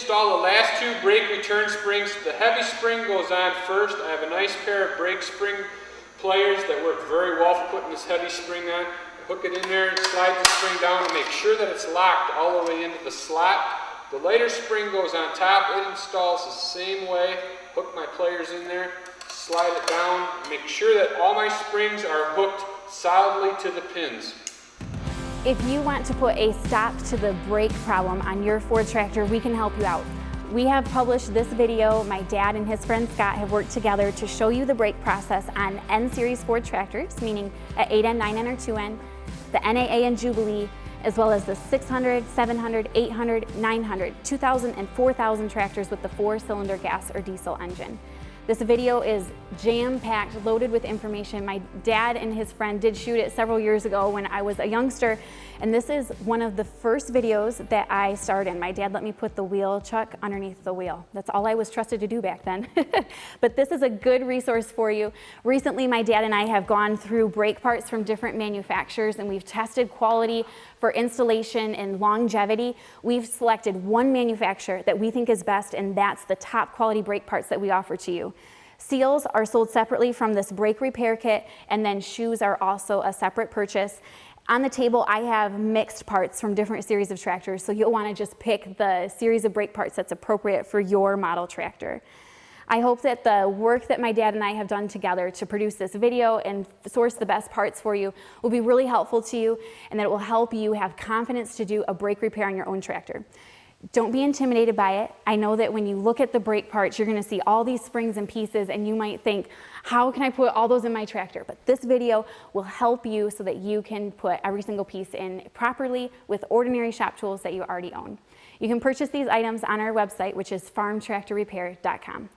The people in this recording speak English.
install the last two brake return springs. The heavy spring goes on first. I have a nice pair of brake spring pliers that work very well for putting this heavy spring on. Hook it in there, slide the spring down, and make sure that it's locked all the way into the slot. The lighter spring goes on top. It installs the same way. Hook my pliers in there, slide it down, make sure that all my springs are hooked solidly to the pins. If you want to put a stop to the brake problem on your Ford tractor, we can help you out. We have published this video. My dad and his friend Scott have worked together to show you the brake process on N-Series Ford tractors, meaning at 8N, 9N, or 2N, the NAA and Jubilee, as well as the 600, 700, 800, 900, 2000, and 4000 tractors with the 4-cylinder gas or diesel engine. This video is jam-packed, loaded with information. My dad and his friend did shoot it several years ago when I was a youngster, and this is one of the first videos that I starred in. My dad let me put the wheel chuck underneath the wheel. That's all I was trusted to do back then. But this is a good resource for you. Recently, my dad and I have gone through brake parts from different manufacturers, and we've tested quality for installation and longevity. We've selected one manufacturer that we think is best, and that's the top quality brake parts that we offer to you. Seals are sold separately from this brake repair kit, and then shoes are also a separate purchase. On the table, I have mixed parts from different series of tractors, so you'll want to just pick the series of brake parts that's appropriate for your model tractor. I hope that the work that my dad and I have done together to produce this video and source the best parts for you will be really helpful to you, and that it will help you have confidence to do a brake repair on your own tractor. Don't be intimidated by it. I know that when you look at the brake parts, you're gonna see all these springs and pieces, and you might think, how can I put all those in my tractor? But this video will help you so that you can put every single piece in properly with ordinary shop tools that you already own. You can purchase these items on our website, which is farmtractorrepair.com.